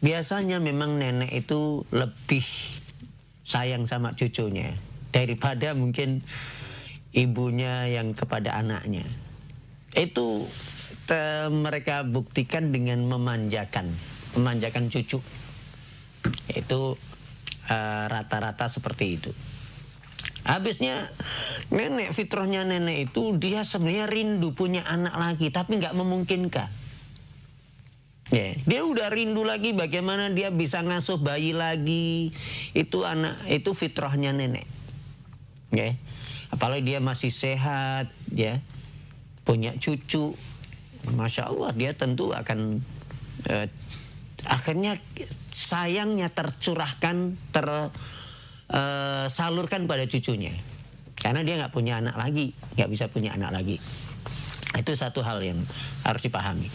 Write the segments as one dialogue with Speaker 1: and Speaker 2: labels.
Speaker 1: biasanya memang nenek itu lebih sayang sama cucunya daripada mungkin ibunya yang kepada anaknya. Itu mereka buktikan dengan memanjakan cucu. Itu rata-rata seperti itu. Habisnya nenek, fitrahnya nenek itu dia sebenarnya rindu punya anak lagi, tapi nggak memungkinkan. Ya, dia udah rindu lagi bagaimana dia bisa ngasuh bayi lagi. Itu fitrahnya nenek. Ya. Apalagi dia masih sehat, ya, punya cucu, Masya Allah, dia tentu akan akhirnya sayangnya tercurahkan, salurkan pada cucunya, karena dia nggak punya anak lagi, nggak bisa punya anak lagi. Itu satu hal yang harus dipahami.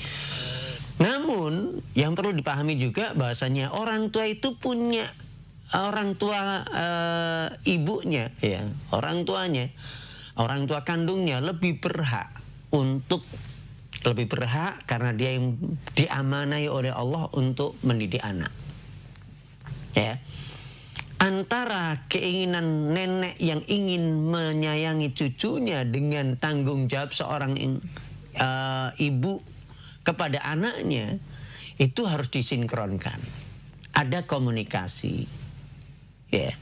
Speaker 1: Namun yang perlu dipahami juga bahasanya orang tua itu punya orang tua ibunya, ya, orang tuanya, orang tua kandungnya lebih berhak karena dia yang diamanai oleh Allah untuk mendidik anak. Ya. Antara keinginan nenek yang ingin menyayangi cucunya dengan tanggung jawab seorang ibu kepada anaknya, itu harus disinkronkan. Ada komunikasi. Ya.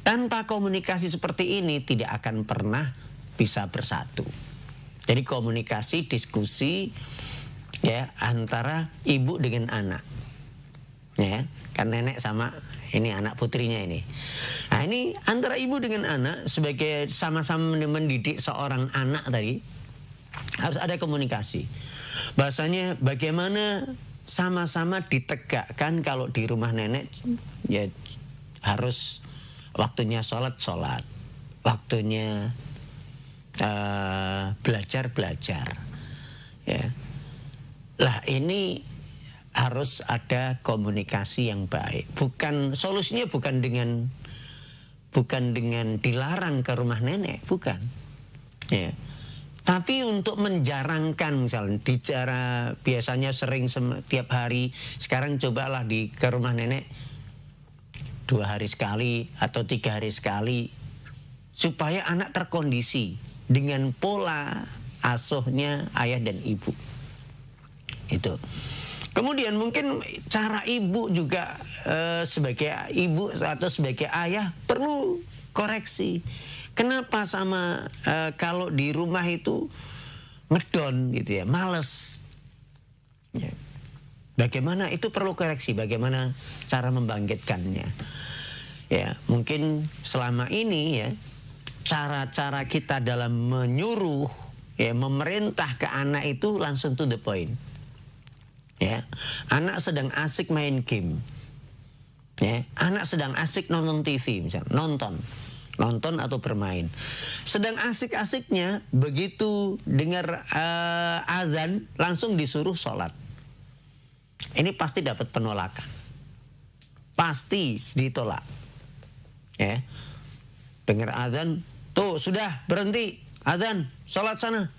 Speaker 1: Tanpa komunikasi seperti ini tidak akan pernah bisa bersatu. Jadi komunikasi, diskusi, ya, antara ibu dengan anak. Ya, kan nenek sama ini anak putrinya ini. Nah, ini antara ibu dengan anak sebagai sama-sama mendidik seorang anak tadi, harus ada komunikasi. Bahasanya bagaimana sama-sama ditegakkan kalau di rumah nenek, ya harus waktunya sholat, waktunya belajar. Ya. Lah ini harus ada komunikasi yang baik. Solusinya bukan dengan dilarang ke rumah nenek, bukan. Ya. Tapi untuk menjarangkan, misalnya biasanya sering tiap hari, sekarang cobalah ke rumah nenek 2 hari sekali atau 3 hari sekali, supaya anak terkondisi dengan pola asuhnya ayah dan ibu. Itu. Kemudian mungkin cara ibu juga sebagai ibu atau sebagai ayah perlu koreksi. Kenapa kalau di rumah itu ngedon gitu ya, males. Ya. Bagaimana itu perlu koreksi, bagaimana cara membangkitkannya. Ya, mungkin selama ini ya cara-cara kita dalam menyuruh, ya, memerintah ke anak itu langsung to the point. Ya, anak sedang asik main game. Ya, anak sedang asik nonton TV misalnya, nonton atau bermain. Sedang asik-asiknya, begitu dengar azan langsung disuruh sholat. Ini pasti dapat penolakan. Pasti ditolak. Ya. Dengar azan, tuh sudah berhenti azan, sholat sana.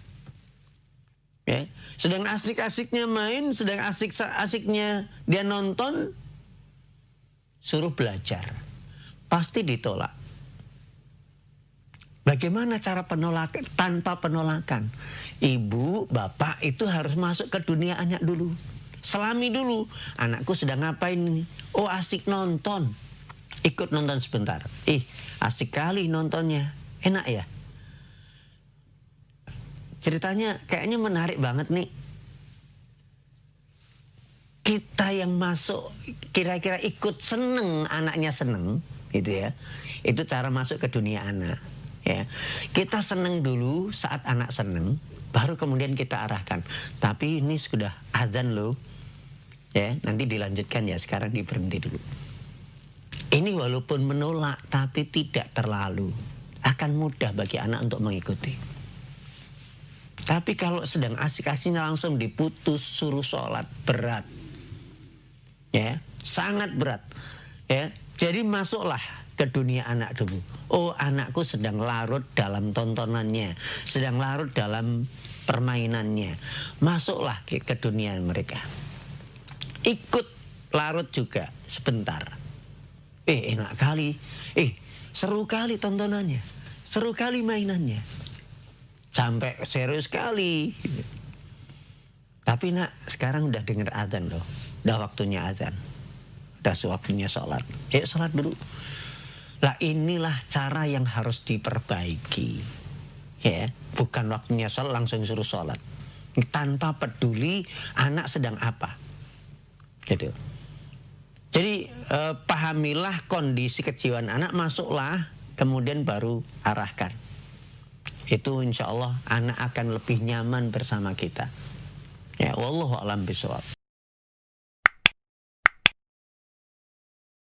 Speaker 1: Ya. Sedang asik-asiknya main, sedang asik-asiknya dia nonton, suruh belajar. Pasti ditolak. Bagaimana cara penolakan? Tanpa penolakan. Ibu, bapak itu harus masuk ke dunia anak dulu. Selami dulu. Anakku sedang ngapain ini? Oh, asik nonton. Ikut nonton sebentar. Asik kali nontonnya. Enak ya? Ceritanya kayaknya menarik banget nih. Kita yang masuk kira-kira ikut seneng, anaknya seneng. Gitu ya. Itu cara masuk ke dunia anak. Ya, kita seneng dulu saat anak seneng, baru kemudian kita arahkan. Tapi ini sudah azan loh, ya, nanti dilanjutkan ya. Sekarang diberhenti dulu. Ini walaupun menolak, tapi tidak terlalu, akan mudah bagi anak untuk mengikuti. Tapi kalau sedang asik-asiknya langsung diputus, suruh sholat, berat, ya, sangat berat, ya. Jadi masuklah ke dunia anak dulu. Oh, anakku sedang larut dalam tontonannya, sedang larut dalam permainannya. Masuklah ke dunia mereka. Ikut larut juga sebentar. Enak kali. Seru kali tontonannya. Seru kali mainannya. Sampai serius sekali. Tapi nak, sekarang udah denger adzan loh. Udah waktunya adzan. Udah waktunya sholat. Sholat dulu. Lah inilah cara yang harus diperbaiki. Ya, bukan waktunya sholat langsung suruh sholat. Tanpa peduli anak sedang apa. Gitu. Jadi pahamilah kondisi kejiwaan anak, masuklah, kemudian baru arahkan. Itu insya Allah anak akan lebih nyaman bersama kita. Ya, wallahu a'lam bishawab.